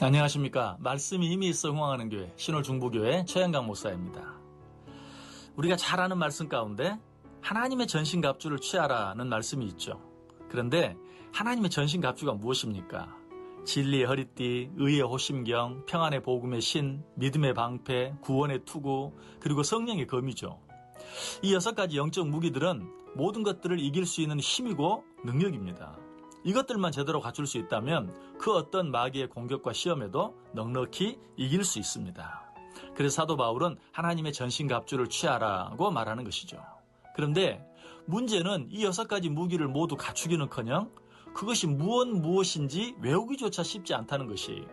안녕하십니까. 말씀이 힘이 있어 흥황하는 교회 신월중부교회 최양강 목사입니다. 우리가 잘 아는 말씀 가운데 하나님의 전신갑주를 취하라는 말씀이 있죠. 그런데 하나님의 전신갑주가 무엇입니까? 진리의 허리띠, 의의 호심경, 평안의 복음의 신, 믿음의 방패, 구원의 투구, 그리고 성령의 검이죠. 이 6가지 영적 무기들은 모든 것들을 이길 수 있는 힘이고 능력입니다. 이것들만 제대로 갖출 수 있다면 그 어떤 마귀의 공격과 시험에도 넉넉히 이길 수 있습니다. 그래서 사도 바울은 하나님의 전신갑주를 취하라고 말하는 것이죠. 그런데 문제는 이 6가지 무기를 모두 갖추기는커녕 그것이 무엇인지 외우기조차 쉽지 않다는 것이,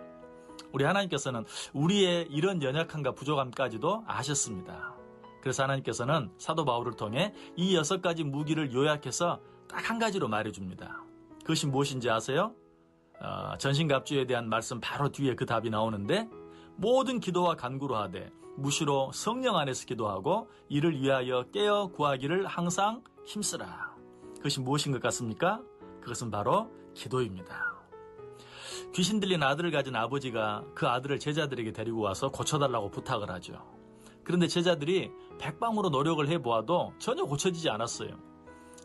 우리 하나님께서는 우리의 이런 연약함과 부족함까지도 아셨습니다. 그래서 하나님께서는 사도 바울을 통해 이 6가지 무기를 요약해서 딱 한 가지로 말해줍니다. 그것이 무엇인지 아세요? 전신갑주에 대한 말씀 바로 뒤에 그 답이 나오는데, 모든 기도와 간구로 하되 무시로 성령 안에서 기도하고 이를 위하여 깨어 구하기를 항상 힘쓰라. 그것이 무엇인 것 같습니까? 그것은 바로 기도입니다. 귀신 들린 아들을 가진 아버지가 그 아들을 제자들에게 데리고 와서 고쳐달라고 부탁을 하죠. 그런데 제자들이 백방으로 노력을 해보아도 전혀 고쳐지지 않았어요.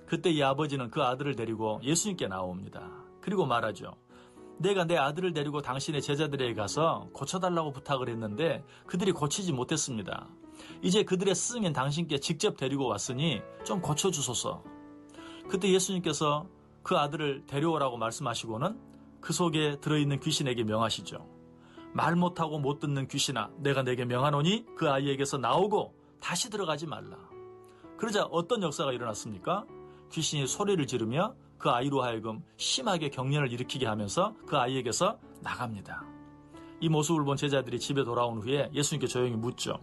그때 이 아버지는 그 아들을 데리고 예수님께 나옵니다. 그리고 말하죠. 내가 내 아들을 데리고 당신의 제자들에게 가서 고쳐달라고 부탁을 했는데 그들이 고치지 못했습니다. 이제 그들의 스승인 당신께 직접 데리고 왔으니 좀 고쳐주소서. 그때 예수님께서 그 아들을 데려오라고 말씀하시고는 그 속에 들어있는 귀신에게 명하시죠. 말 못하고 못 듣는 귀신아, 내가 내게 명하노니 그 아이에게서 나오고 다시 들어가지 말라. 그러자 어떤 역사가 일어났습니까? 귀신이 소리를 지르며 그 아이로 하여금 심하게 경련을 일으키게 하면서 그 아이에게서 나갑니다. 이 모습을 본 제자들이 집에 돌아온 후에 예수님께 조용히 묻죠.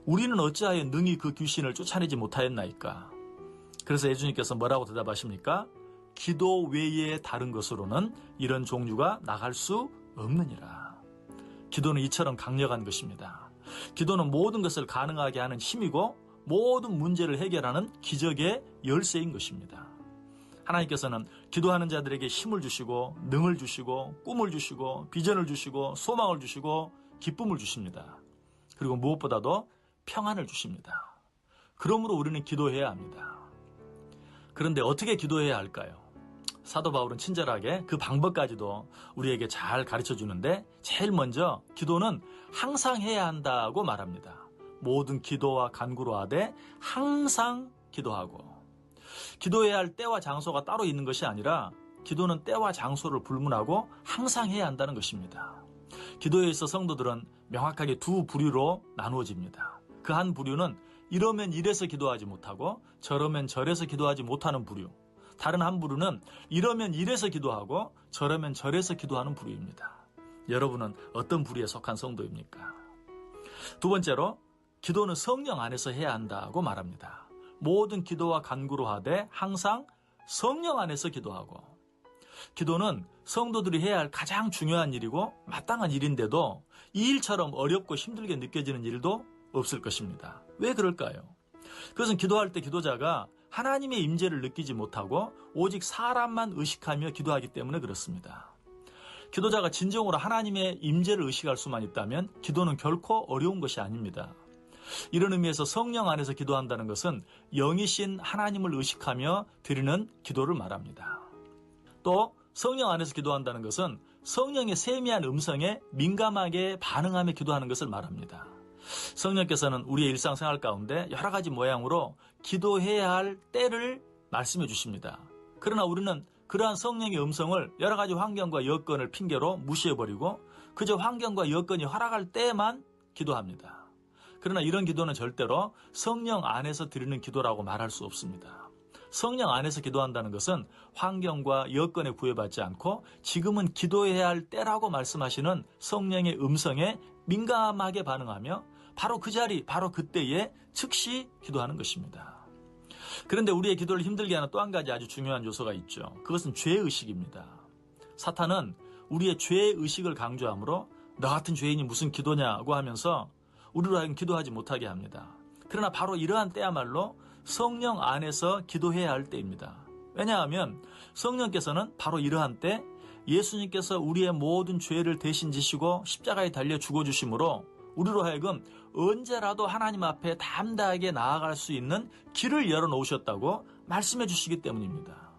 우리는 어찌하여 능히 그 귀신을 쫓아내지 못하였나이까? 그래서 예수님께서 뭐라고 대답하십니까? 기도 외에 다른 것으로는 이런 종류가 나갈 수 없느니라. 기도는 이처럼 강력한 것입니다. 기도는 모든 것을 가능하게 하는 힘이고 모든 문제를 해결하는 기적의 열쇠인 것입니다. 하나님께서는 기도하는 자들에게 힘을 주시고 능을 주시고 꿈을 주시고 비전을 주시고 소망을 주시고 기쁨을 주십니다. 그리고 무엇보다도 평안을 주십니다. 그러므로 우리는 기도해야 합니다. 그런데 어떻게 기도해야 할까요? 사도 바울은 친절하게 그 방법까지도 우리에게 잘 가르쳐 주는데, 제일 먼저 기도는 항상 해야 한다고 말합니다. 모든 기도와 간구로 하되 항상 기도하고, 기도해야 할 때와 장소가 따로 있는 것이 아니라 기도는 때와 장소를 불문하고 항상 해야 한다는 것입니다. 기도에 있어 성도들은 명확하게 두 부류로 나누어집니다. 그 한 부류는 이러면 이래서 기도하지 못하고 저러면 저래서 기도하지 못하는 부류, 다른 한 부류는 이러면 이래서 기도하고 저러면 저래서 기도하는 부류입니다. 여러분은 어떤 부류에 속한 성도입니까? 두 번째로, 기도는 성령 안에서 해야 한다고 말합니다. 모든 기도와 간구로 하되 항상 성령 안에서 기도하고, 기도는 성도들이 해야 할 가장 중요한 일이고 마땅한 일인데도 이 일처럼 어렵고 힘들게 느껴지는 일도 없을 것입니다. 왜 그럴까요? 그것은 기도할 때 기도자가 하나님의 임재를 느끼지 못하고 오직 사람만 의식하며 기도하기 때문에 그렇습니다. 기도자가 진정으로 하나님의 임재를 의식할 수만 있다면 기도는 결코 어려운 것이 아닙니다. 이런 의미에서 성령 안에서 기도한다는 것은 영이신 하나님을 의식하며 드리는 기도를 말합니다. 또 성령 안에서 기도한다는 것은 성령의 세미한 음성에 민감하게 반응하며 기도하는 것을 말합니다. 성령께서는 우리의 일상생활 가운데 여러 가지 모양으로 기도해야 할 때를 말씀해 주십니다. 그러나 우리는 그러한 성령의 음성을 여러 가지 환경과 여건을 핑계로 무시해버리고 그저 환경과 여건이 허락할 때만 기도합니다. 그러나 이런 기도는 절대로 성령 안에서 드리는 기도라고 말할 수 없습니다. 성령 안에서 기도한다는 것은 환경과 여건에 구애받지 않고 지금은 기도해야 할 때라고 말씀하시는 성령의 음성에 민감하게 반응하며 바로 그 자리, 바로 그때에 즉시 기도하는 것입니다. 그런데 우리의 기도를 힘들게 하는 또 한 가지 아주 중요한 요소가 있죠. 그것은 죄의식입니다. 사탄은 우리의 죄의식을 강조하므로 너 같은 죄인이 무슨 기도냐고 하면서 우리로 하여금 기도하지 못하게 합니다. 그러나 바로 이러한 때야말로 성령 안에서 기도해야 할 때입니다. 왜냐하면 성령께서는 바로 이러한 때 예수님께서 우리의 모든 죄를 대신 지시고 십자가에 달려 죽어주심으로 우리로 하여금 언제라도 하나님 앞에 담대하게 나아갈 수 있는 길을 열어놓으셨다고 말씀해 주시기 때문입니다.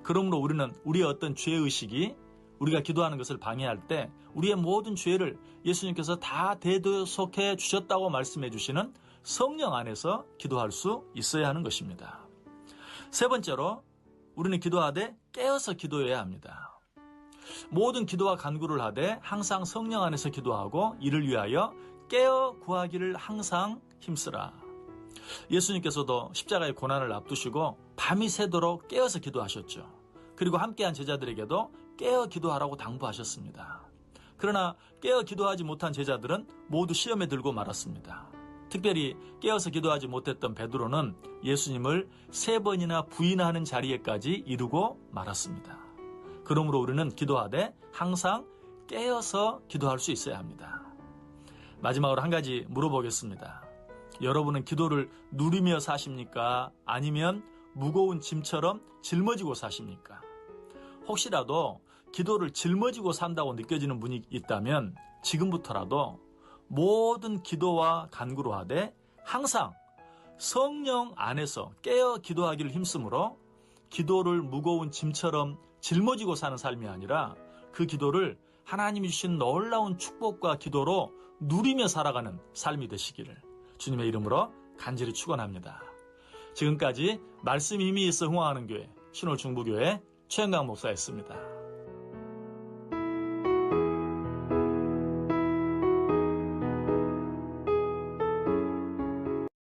그러므로 우리는 우리의 어떤 죄의식이 우리가 기도하는 것을 방해할 때 우리의 모든 죄를 예수님께서 다 대도속해 주셨다고 말씀해 주시는 성령 안에서 기도할 수 있어야 하는 것입니다. 세 번째로 우리는 기도하되 깨어서 기도해야 합니다. 모든 기도와 간구를 하되 항상 성령 안에서 기도하고 이를 위하여 깨어 구하기를 항상 힘쓰라. 예수님께서도 십자가의 고난을 앞두시고 밤이 새도록 깨어서 기도하셨죠. 그리고 함께한 제자들에게도 깨어 기도하라고 당부하셨습니다. 그러나 깨어 기도하지 못한 제자들은 모두 시험에 들고 말았습니다. 특별히 깨어서 기도하지 못했던 베드로는 예수님을 3번이나 부인하는 자리에까지 이르고 말았습니다. 그러므로 우리는 기도하되 항상 깨어서 기도할 수 있어야 합니다. 마지막으로 한 가지 물어보겠습니다. 여러분은 기도를 누리며 사십니까? 아니면 무거운 짐처럼 짊어지고 사십니까? 혹시라도 기도를 짊어지고 산다고 느껴지는 분이 있다면 지금부터라도 모든 기도와 간구로 하되 항상 성령 안에서 깨어 기도하기를 힘쓰므로 기도를 무거운 짐처럼 짊어지고 사는 삶이 아니라 그 기도를 하나님이 주신 놀라운 축복과 기도로 누리며 살아가는 삶이 되시기를 주님의 이름으로 간절히 축원합니다. 지금까지 말씀 힘이 있어 흥황하는 교회 신홀중부교회 최영강 목사였습니다.